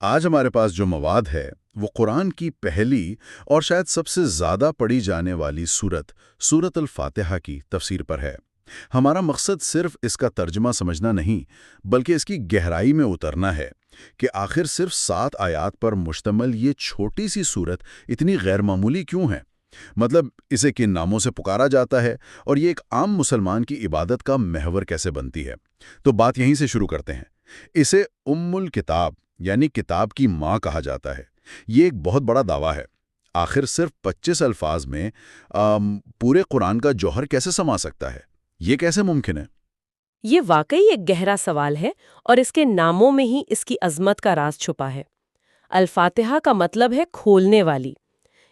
آج ہمارے پاس جو مواد ہے وہ قرآن کی پہلی اور شاید سب سے زیادہ پڑھی جانے والی سورت الفاتحہ کی تفسیر پر ہے۔ ہمارا مقصد صرف اس کا ترجمہ سمجھنا نہیں بلکہ اس کی گہرائی میں اترنا ہے کہ آخر صرف 7 آیات پر مشتمل یہ چھوٹی سی سورت اتنی غیر معمولی کیوں ہے؟ مطلب اسے کن ناموں سے پکارا جاتا ہے اور یہ ایک عام مسلمان کی عبادت کا محور کیسے بنتی ہے؟ تو بات یہیں سے شروع کرتے ہیں۔ اسے الکتاب یعنی کتاب کی ماں کہا جاتا ہے۔ یہ ایک بہت بڑا دعویٰ ہے۔ آخر صرف 25 الفاظ میں پورے قرآن کا جوہر کیسے سما سکتا ہے؟ یہ کیسے ممکن ہے؟ یہ واقعی ایک گہرا سوال ہے اور اس کے ناموں میں ہی اس کی عظمت کا راز چھپا ہے۔ الفاتحہ کا مطلب ہے کھولنے والی۔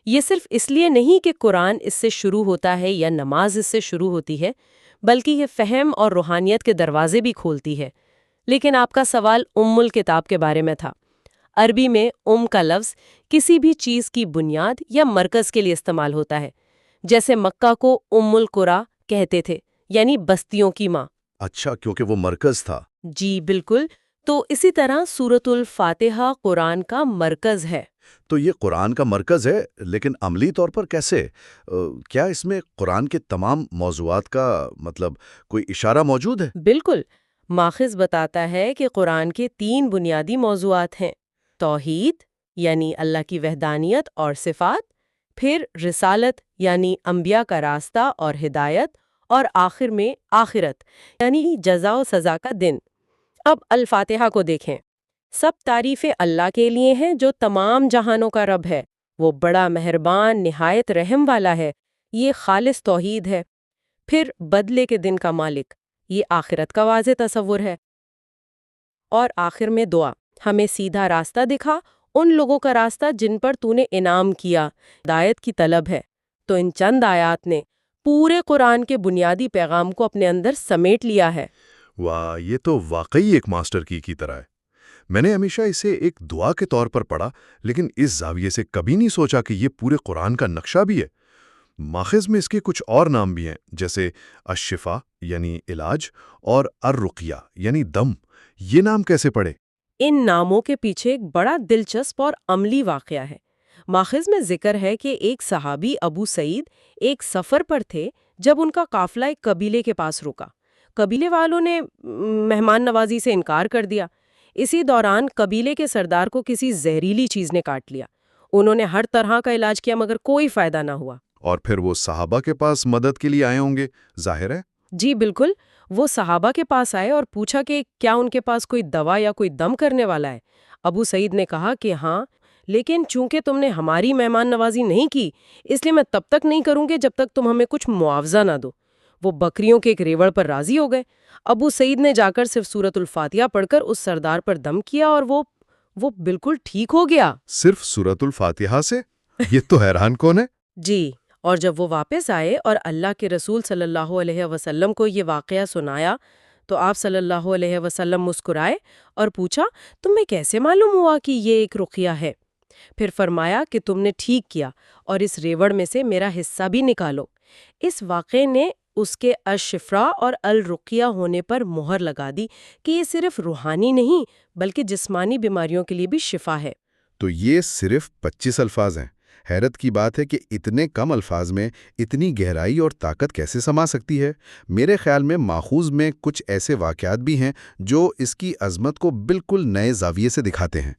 یہ صرف اس لیے نہیں کہ قرآن اس سے شروع ہوتا ہے یا نماز اس سے شروع ہوتی ہے، بلکہ یہ فہم اور روحانیت کے دروازے بھی کھولتی ہے۔ لیکن آپ کا سوال الکتاب کے بارے میں تھا۔ عربی میں کا لفظ کسی بھی چیز کی بنیاد یا مرکز کے لیے استعمال ہوتا ہے، جیسے مکہ کو القریٰ کہتے تھے، یعنی بستیوں کی ماں۔ اچھا، کیونکہ وہ مرکز تھا۔ جی بالکل۔ تو اسی طرح سورت الفاتحہ قرآن کا مرکز ہے۔ تو یہ قرآن کا مرکز ہے، لیکن عملی طور پر کیسے؟ کیا اس میں قرآن کے تمام موضوعات کا کوئی اشارہ موجود ہے؟ بالکل۔ ماخذ بتاتا ہے کہ قرآن کے 3 بنیادی موضوعات ہیں: توحید یعنی اللہ کی وحدانیت اور صفات، پھر رسالت یعنی انبیاء کا راستہ اور ہدایت، اور آخر میں آخرت یعنی جزا و سزا کا دن۔ اب الفاتحہ کو دیکھیں۔ سب تعریفیں اللہ کے لیے ہیں جو تمام جہانوں کا رب ہے۔ وہ بڑا مہربان، نہایت رحم والا ہے۔ یہ خالص توحید ہے۔ پھر بدلے کے دن کا مالک، یہ آخرت کا واضح تصور ہے۔ اور آخر میں دعا، ہمیں سیدھا راستہ دکھا، ان لوگوں کا راستہ جن پر تو نے انعام کیا۔ ہدایت کی طلب ہے۔ تو ان چند آیات نے پورے قرآن کے بنیادی پیغام کو اپنے اندر سمیٹ لیا ہے۔ واہ، یہ تو واقعی ایک ماسٹر کی طرح ہے۔ میں نے ہمیشہ اسے ایک دعا کے طور پر پڑھا، لیکن اس زاویے سے کبھی نہیں سوچا کہ یہ پورے قرآن کا نقشہ بھی ہے۔ ماخذ میں اس کے کچھ اور نام بھی ہیں، جیسے الشفا یعنی علاج اور الرقیہ یعنی دم۔ یہ نام کیسے پڑے؟ ان ناموں کے پیچھے ایک بڑا دلچسپ اور عملی واقعہ ہے۔ ماخذ میں ذکر ہے کہ ایک صحابی ابو سعید ایک سفر پر تھے جب ان کا قافلہ ایک قبیلے کے پاس رکا۔ قبیلے والوں نے مہمان نوازی سے انکار کر دیا۔ اسی دوران قبیلے کے سردار کو کسی زہریلی چیز نے کاٹ لیا۔ انہوں نے ہر طرح کا علاج کیا مگر کوئی فائدہ نہ ہوا۔ اور پھر وہ صحابہ کے پاس مدد کے لیے آئے ہوں گے، ظاہر ہے۔ جی بالکل۔ وہ صحابہ کے پاس آئے اور پوچھا کہ کیا ان کے پاس کوئی دوا یا کوئی دم کرنے والا ہے۔ ابو سعید نے کہا کہ ہاں، لیکن چونکہ تم نے ہماری مہمان نوازی نہیں کی، اس لیے میں تب تک نہیں کروں گے جب تک تم ہمیں کچھ معاوضہ نہ دو۔ وہ بکریوں کے ایک ریوڑ پر راضی ہو گئے۔ ابو سعید نے جا کر صرف سورت الفاتحہ پڑھ کر اس سردار پر دم کیا اور وہ بالکل ٹھیک ہو گیا۔ صرف سورت الفاتحہ سے؟ یہ تو حیران کون ہے؟ جی، اور جب وہ واپس آئے اور اللہ کے رسول صلی اللہ علیہ وسلم کو یہ واقعہ سنایا تو آپ صلی اللہ علیہ وسلم مسکرائے اور پوچھا، تمہیں کیسے معلوم ہوا کہ یہ ایک رقیہ ہے؟ پھر فرمایا کہ تم نے ٹھیک کیا اور اس ریوڑ میں سے میرا حصہ بھی نکالو۔ اس واقعے نے اس کے الشفا اور الرقیہ ہونے پر مہر لگا دی کہ یہ صرف روحانی نہیں بلکہ جسمانی بیماریوں کے لیے بھی شفا ہے۔ تو یہ صرف 25 الفاظ ہیں۔ حیرت کی بات ہے کہ اتنے کم الفاظ میں اتنی گہرائی اور طاقت کیسے سما سکتی ہے۔ میرے خیال میں ماخوذ میں کچھ ایسے واقعات بھی ہیں جو اس کی عظمت کو بالکل نئے زاویے سے دکھاتے ہیں۔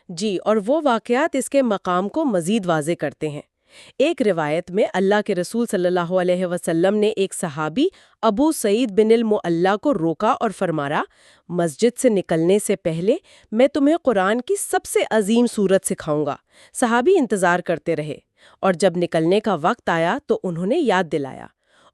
جی، اور وہ واقعات اس کے مقام کو مزید واضح کرتے ہیں۔ ایک روایت میں اللہ کے رسول صلی اللہ علیہ وسلم نے ایک صحابی ابو سعید بن المعلیٰ کو روکا اور فرمایا، مسجد سے نکلنے سے پہلے میں تمہیں قرآن کی سب سے عظیم سورت سکھاؤں گا۔ صحابی انتظار کرتے رہے اور جب نکلنے کا وقت آیا تو انہوں نے یاد دلایا۔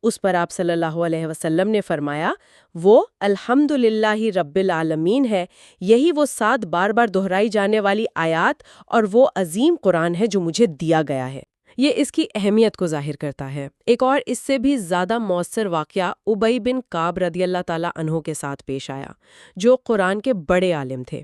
اس پر آپ صلی اللہ علیہ وسلم نے فرمایا، وہ الحمدللہ رب العالمین ہے۔ یہی وہ 7 بار بار دہرائی جانے والی آیات اور وہ عظیم قرآن ہے جو مجھے دیا گیا ہے۔ یہ اس کی اہمیت کو ظاہر کرتا ہے۔ ایک اور اس سے بھی زیادہ مؤثر واقعہ ابی بن کعب رضی اللہ تعالیٰ عنہ کے ساتھ پیش آیا، جو قرآن کے بڑے عالم تھے۔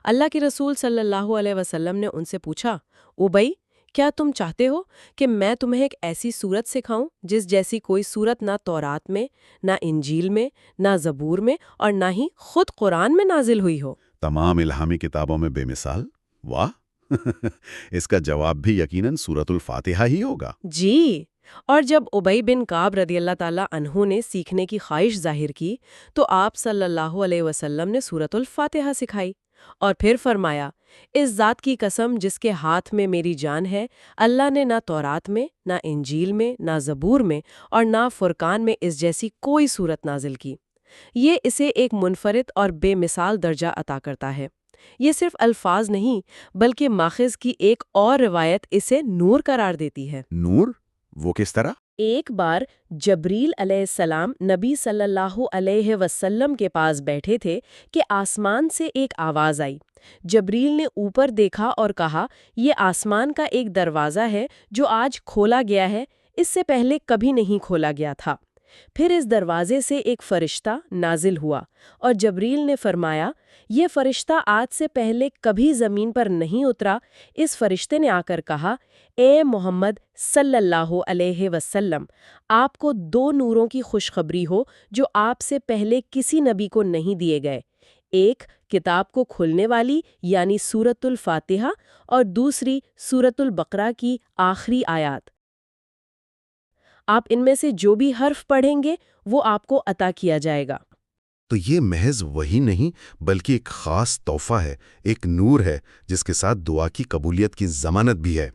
اللہ کے رسول صلی اللہ علیہ وسلم نے ان سے پوچھا، ابی، کیا تم چاہتے ہو کہ میں تمہیں ایک ایسی سورت سکھاؤں جس جیسی کوئی سورت نہ تورات میں، نہ انجیل میں، نہ زبور میں اور نہ ہی خود قرآن میں نازل ہوئی ہو؟ تمام الہامی کتابوں میں بے مثال۔ واہ اس کا جواب بھی یقیناً سورۃ الفاتحہ ہی ہوگا۔ جی، اور جب ابی بن کعب رضی اللہ تعالیٰ عنہ نے سیکھنے کی خواہش ظاہر کی تو آپ صلی اللہ علیہ وسلم نے سورۃ الفاتحہ سکھائی اور پھر فرمایا، اس ذات کی قسم جس کے ہاتھ میں میری جان ہے، اللہ نے نہ تورات میں، نہ انجیل میں، نہ زبور میں اور نہ فرقان میں اس جیسی کوئی سورت نازل کی۔ یہ اسے ایک منفرد اور بے مثال درجہ عطا کرتا ہے۔ یہ صرف الفاظ نہیں بلکہ ماخذ کی ایک اور روایت اسے نور قرار دیتی ہے۔ نور؟ وہ کس طرح؟ ایک بار جبریل علیہ السلام نبی صلی اللہ علیہ وسلم کے پاس بیٹھے تھے کہ آسمان سے ایک آواز آئی۔ جبریل نے اوپر دیکھا اور کہا، یہ آسمان کا ایک دروازہ ہے جو آج کھولا گیا ہے، اس سے پہلے کبھی نہیں کھولا گیا تھا۔ پھر اس دروازے سے ایک فرشتہ نازل ہوا اور جبریل نے فرمایا، یہ فرشتہ آج سے پہلے کبھی زمین پر نہیں اترا۔ اس فرشتے نے آ کر کہا، اے محمد صلی اللہ علیہ وسلم، آپ کو 2 نوروں کی خوشخبری ہو جو آپ سے پہلے کسی نبی کو نہیں دیے گئے، ایک کتاب کو کھولنے والی یعنی سورۃ الفاتحہ اور دوسری سورۃ البقرہ کی آخری آیات۔ آپ ان میں سے جو بھی حرف پڑھیں گے وہ آپ کو عطا کیا جائے گا۔ تو یہ محض وہی نہیں بلکہ ایک خاص تحفہ ہے، ایک نور ہے جس کے ساتھ دعا کی قبولیت کی ضمانت بھی ہے۔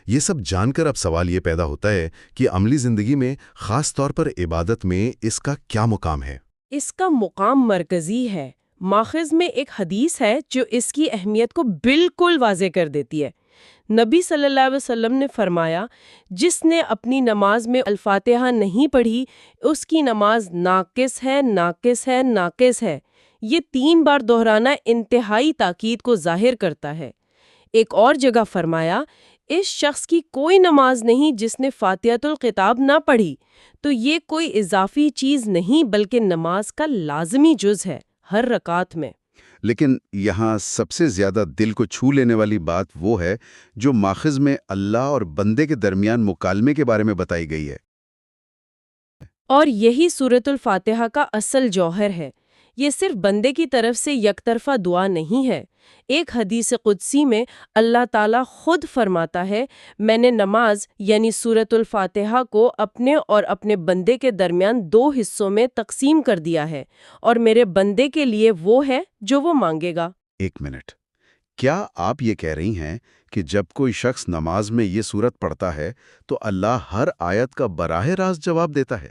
یہ سب جان کر اب سوال یہ پیدا ہوتا ہے کہ عملی زندگی میں، خاص طور پر عبادت میں، اس کا کیا مقام ہے؟ اس کا مقام مرکزی ہے۔ ماخذ میں ایک حدیث ہے جو اس کی اہمیت کو بالکل واضح کر دیتی ہے۔ نبی صلی اللہ علیہ وسلم نے فرمایا، جس نے اپنی نماز میں الفاتحہ نہیں پڑھی اس کی نماز ناقص ہے، ناقص ہے، ناقص ہے۔ یہ 3 بار دہرانا انتہائی تاکید کو ظاہر کرتا ہے۔ ایک اور جگہ فرمایا، اس شخص کی کوئی نماز نہیں جس نے فاتحۃ الکتاب نہ پڑھی۔ تو یہ کوئی اضافی چیز نہیں بلکہ نماز کا لازمی جز ہے، ہر رکعت میں۔ لیکن یہاں سب سے زیادہ دل کو چھو لینے والی بات وہ ہے جو ماخذ میں اللہ اور بندے کے درمیان مکالمے کے بارے میں بتائی گئی ہے۔ اور یہی سورۃ الفاتحہ کا اصل جوہر ہے۔ یہ صرف بندے کی طرف سے یک طرفہ دعا نہیں ہے۔ ایک حدیث قدسی میں اللہ تعالیٰ خود فرماتا ہے، میں نے نماز یعنی سورۃ الفاتحہ کو اپنے اور اپنے بندے کے درمیان 2 حصوں میں تقسیم کر دیا ہے، اور میرے بندے کے لیے وہ ہے جو وہ مانگے گا۔ ایک منٹ، کیا آپ یہ کہہ رہی ہیں کہ جب کوئی شخص نماز میں یہ سورت پڑھتا ہے تو اللہ ہر آیت کا براہ راست جواب دیتا ہے؟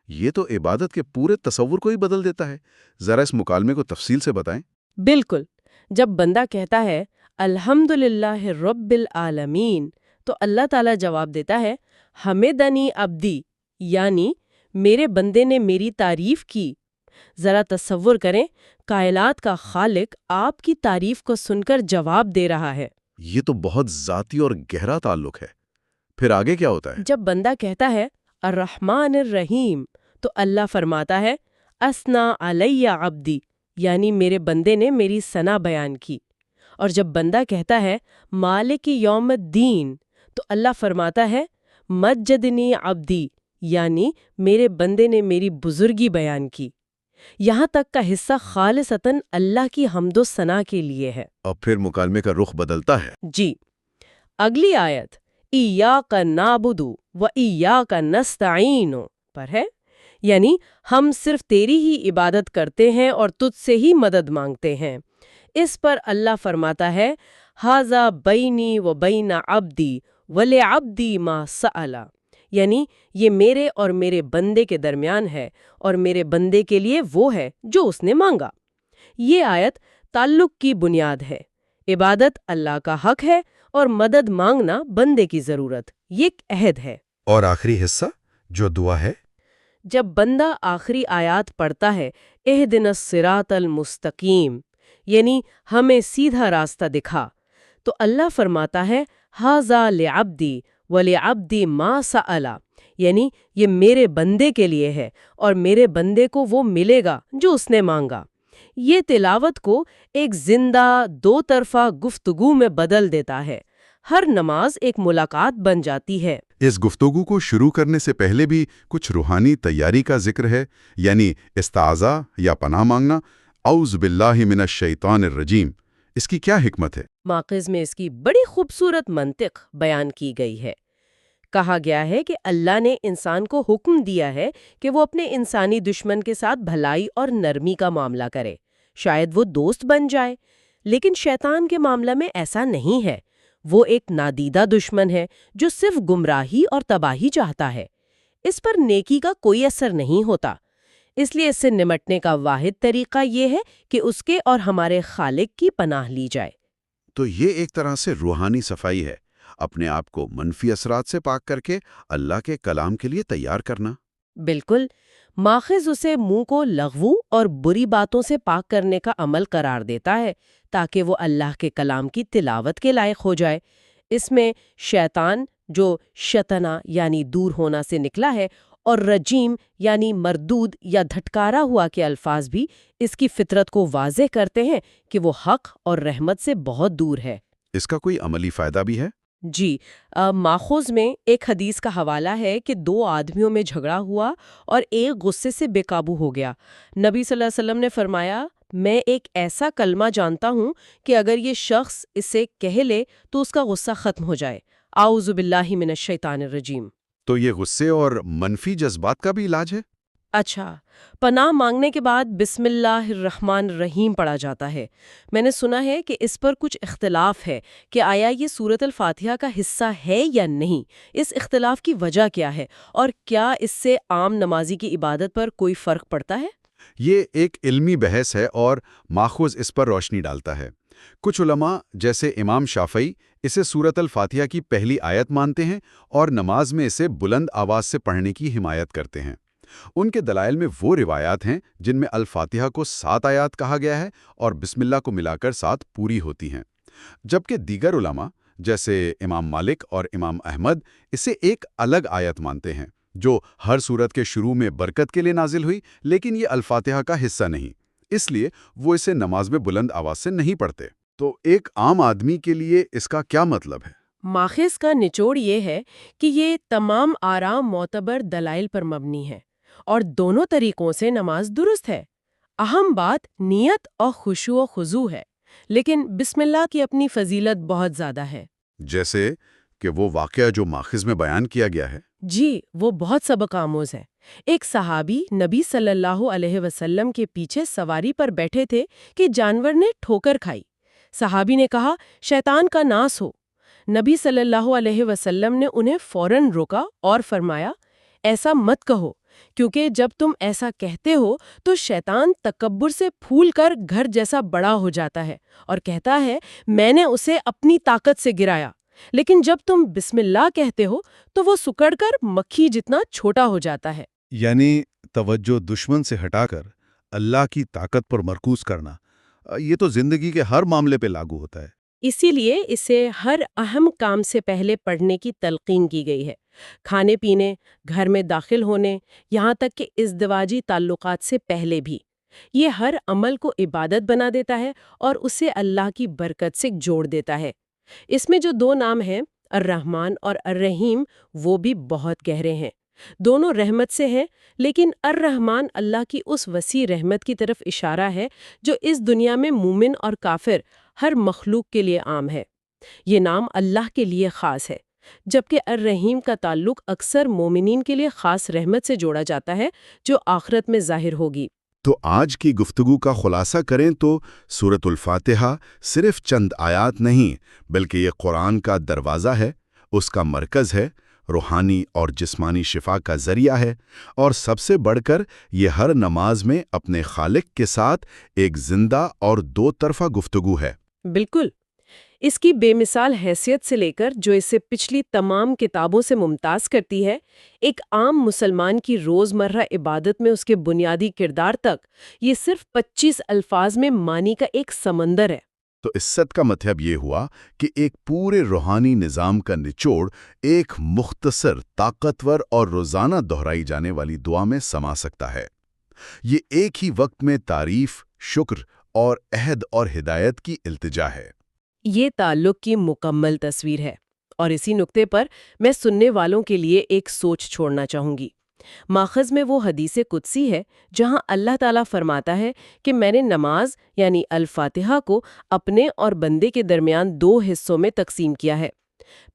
یہ تو عبادت کے پورے تصور کو ہی بدل دیتا ہے۔ ذرا اس مکالمے کو تفصیل سے بتائیں۔ بالکل، جب بندہ کہتا ہے الحمدللہ رب العالمین تو اللہ تعالیٰ جواب دیتا ہے، حمدنی عبدی، یعنی میرے بندے نے میری تعریف کی۔ ذرا تصور کریں، کائنات کا خالق آپ کی تعریف کو سن کر جواب دے رہا ہے۔ یہ تو بہت ذاتی اور گہرا تعلق ہے۔ پھر آگے کیا ہوتا ہے؟ جب بندہ کہتا ہے الرحمن الرحیم تو اللہ فرماتا ہے اثنا علیہ عبدی، یعنی میرے بندے نے میری ثنا بیان کی۔ اور جب بندہ کہتا ہے مالک یوم الدین تو اللہ فرماتا ہے مجدنی عبدی، یعنی میرے بندے نے میری بزرگی بیان کی۔ یہاں تک کا حصہ خالصتاً اللہ کی حمد و ثنا کے لیے ہے۔ اب پھر مکالمے کا رخ بدلتا ہے۔ جی، اگلی آیت ایاک نعبد و ایاک نستعین پر ہے، یعنی ہم صرف تیری ہی عبادت کرتے ہیں اور تجھ سے ہی مدد مانگتے ہیں۔ اس پر اللہ فرماتا ہے ھذا بینی و بین عبدی ولعبدی ما سأل، یعنی یہ میرے اور میرے بندے کے درمیان ہے اور میرے بندے کے لیے وہ ہے جو اس نے مانگا۔ یہ آیت تعلق کی بنیاد ہے۔ عبادت اللہ کا حق ہے اور مدد مانگنا بندے کی ضرورت، یہ ایک عہد ہے۔ اور آخری حصہ جو دعا ہے، جب بندہ آخری آیات پڑھتا ہے اہدنا الصراط المستقیم، یعنی ہمیں سیدھا راستہ دکھا، تو اللہ فرماتا ہے ھذا لعبدی ولعبدی ما سأل، یعنی یہ میرے بندے کے لیے ہے اور میرے بندے کو وہ ملے گا جو اس نے مانگا۔ یہ تلاوت کو ایک زندہ 2 طرفہ گفتگو میں بدل دیتا ہے۔ ہر نماز ایک ملاقات بن جاتی ہے۔ اس گفتگو کو شروع کرنے سے پہلے بھی کچھ روحانی تیاری کا ذکر ہے، یعنی استعاذہ یا پناہ مانگنا، اعوذ باللہ من الشیطان الرجیم، اس کی کیا حکمت ہے؟ ماخذ میں اس کی بڑی خوبصورت منطق بیان کی گئی ہے۔ کہا گیا ہے کہ اللہ نے انسان کو حکم دیا ہے کہ وہ اپنے انسانی دشمن کے ساتھ بھلائی اور نرمی کا معاملہ کرے، شاید وہ دوست بن جائے۔ لیکن شیطان کے معاملہ میں ایسا نہیں ہے۔ وہ ایک نادیدہ دشمن ہے جو صرف گمراہی اور تباہی چاہتا ہے۔ اس پر نیکی کا کوئی اثر نہیں ہوتا۔ اس لیے اس سے نمٹنے کا واحد طریقہ یہ ہے کہ اس کے اور ہمارے خالق کی پناہ لی جائے۔ تو یہ ایک طرح سے روحانی صفائی ہے، اپنے آپ کو منفی اثرات سے پاک کر کے اللہ کے کلام کے لیے تیار کرنا۔ بالکل، ماخذ اسے منہ کو لغو اور بری باتوں سے پاک کرنے کا عمل قرار دیتا ہے تاکہ وہ اللہ کے کلام کی تلاوت کے لائق ہو جائے۔ اس میں شیطان جو شتنا یعنی دور ہونا سے نکلا ہے اور رجیم یعنی مردود یا دھٹکارا ہوا کے الفاظ بھی اس کی فطرت کو واضح کرتے ہیں کہ وہ حق اور رحمت سے بہت دور ہے۔ اس کا کوئی عملی فائدہ بھی ہے؟ جی، ماخوذ میں ایک حدیث کا حوالہ ہے کہ 2 آدمیوں میں جھگڑا ہوا اور ایک غصے سے بے قابو ہو گیا۔ نبی صلی اللہ علیہ وسلم نے فرمایا، میں ایک ایسا کلمہ جانتا ہوں کہ اگر یہ شخص اسے کہہ لے تو اس کا غصہ ختم ہو جائے۔ اعوذ باللہ من الشیطان الرجیم۔ تو یہ غصے اور منفی جذبات کا بھی علاج ہے؟ اچھا، پناہ مانگنے کے بعد بسم اللہ الرحمن الرحیم پڑھا جاتا ہے۔ میں نے سنا ہے کہ اس پر کچھ اختلاف ہے کہ آیا یہ سورۃ الفاتحہ کا حصہ ہے یا نہیں۔ اس اختلاف کی وجہ کیا ہے اور کیا اس سے عام نمازی کی عبادت پر کوئی فرق پڑتا ہے؟ یہ ایک علمی بحث ہے اور ماخوذ اس پر روشنی ڈالتا ہے۔ کچھ علماء جیسے امام شافعی اسے سورۃ الفاتحہ کی پہلی آیت مانتے ہیں اور نماز میں اسے بلند آواز سے پڑھنے کی حمایت کرتے ہیں۔ ان کے دلائل میں وہ روایات ہیں جن میں الفاتحہ کو 7 آیات کہا گیا ہے اور بسم اللہ کو ملا کر 7 پوری ہوتی ہیں، جبکہ دیگر علماء جیسے امام مالک اور امام احمد اسے ایک الگ آیت مانتے ہیں جو ہر سورت کے شروع میں برکت کے لیے نازل ہوئی، لیکن یہ الفاتحہ کا حصہ نہیں، اس لیے وہ اسے نماز میں بلند آواز سے نہیں پڑھتے۔ تو ایک عام آدمی کے لیے اس کا کیا مطلب ہے؟ ماخذ کا نچوڑ یہ ہے کہ یہ تمام آراء معتبر دلائل پر مبنی ہے اور دونوں طریقوں سے نماز درست ہے۔ اہم بات نیت اور خشوع و خضوع ہے، لیکن بسم اللہ کی اپنی فضیلت بہت زیادہ ہے۔ جیسے کہ وہ واقعہ جو ماخذ میں بیان کیا گیا ہے؟ جی، وہ بہت سبق آموز ہے۔ ایک صحابی نبی صلی اللہ علیہ وسلم کے پیچھے سواری پر بیٹھے تھے کہ جانور نے ٹھوکر کھائی۔ صحابی نے کہا، شیطان کا ناس ہو۔ نبی صلی اللہ علیہ وسلم نے انہیں فوراً روکا اور فرمایا، ایسا مت کہو، کیونکہ جب تم ایسا کہتے ہو تو شیطان تکبر سے پھول کر گھر جیسا بڑا ہو جاتا ہے اور کہتا ہے میں نے اسے اپنی طاقت سے گرایا، لیکن جب تم بسم اللہ کہتے ہو تو وہ سکڑ کر مکھی جتنا چھوٹا ہو جاتا ہے۔ یعنی توجہ دشمن سے ہٹا کر اللہ کی طاقت پر مرکوز کرنا، یہ تو زندگی کے ہر معاملے پہ لاگو ہوتا ہے۔ اسی لیے اسے ہر اہم کام سے پہلے پڑھنے کی تلقین کی گئی ہے، کھانے پینے، گھر میں داخل ہونے، یہاں تک کہ ازدواجی تعلقات سے پہلے بھی۔ یہ ہر عمل کو عبادت بنا دیتا ہے اور اسے اللہ کی برکت سے جوڑ دیتا ہے۔ اس میں جو 2 نام ہیں، الرحمن اور الرحیم، وہ بھی بہت گہرے ہیں۔ دونوں رحمت سے ہیں، لیکن الرحمن اللہ کی اس وسیع رحمت کی طرف اشارہ ہے جو اس دنیا میں مومن اور کافر ہر مخلوق کے لیے عام ہے۔ یہ نام اللہ کے لیے خاص ہے، جبکہ الرحیم کا تعلق اکثر مومنین کے لیے خاص رحمت سے جوڑا جاتا ہے جو آخرت میں ظاہر ہوگی۔ تو آج کی گفتگو کا خلاصہ کریں تو سورۃ الفاتحہ صرف چند آیات نہیں بلکہ یہ قرآن کا دروازہ ہے، اس کا مرکز ہے، روحانی اور جسمانی شفا کا ذریعہ ہے، اور سب سے بڑھ کر یہ ہر نماز میں اپنے خالق کے ساتھ ایک زندہ اور 2 طرفہ گفتگو ہے۔ بالکل، اس کی بے مثال حیثیت سے لے کر جو اسے پچھلی تمام کتابوں سے ممتاز کرتی ہے، ایک عام مسلمان کی روزمرہ عبادت میں اس کے بنیادی کردار تک، یہ صرف 25 الفاظ میں معنی کا ایک سمندر ہے۔ تو اس ست کا مطلب یہ ہوا کہ ایک پورے روحانی نظام کا نچوڑ ایک مختصر، طاقتور اور روزانہ دہرائی جانے والی دعا میں سما سکتا ہے۔ یہ ایک ہی وقت میں تعریف، شکر اور عہد اور ہدایت کی التجا ہے۔ یہ تعلق کی مکمل تصویر ہے، اور اسی نقطے پر میں سننے والوں کے لیے ایک سوچ چھوڑنا چاہوں گی۔ ماخذ میں وہ حدیث قدسی ہے جہاں اللہ تعالیٰ فرماتا ہے کہ میں نے نماز یعنی الفاتحہ کو اپنے اور بندے کے درمیان 2 حصوں میں تقسیم کیا ہے۔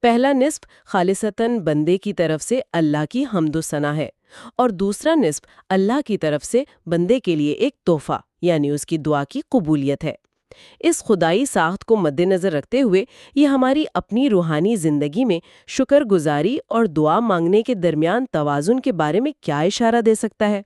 پہلا نصف خالصتاً بندے کی طرف سے اللہ کی حمد و ثنا ہے، اور دوسرا نصف اللہ کی طرف سے بندے کے لیے ایک تحفہ یعنی اس کی دعا کی قبولیت ہے۔ اس خدائی ساخت کو مد نظر رکھتے ہوئے یہ ہماری اپنی روحانی زندگی میں شکر گزاری اور دعا مانگنے کے درمیان توازن کے بارے میں کیا اشارہ دے سکتا ہے؟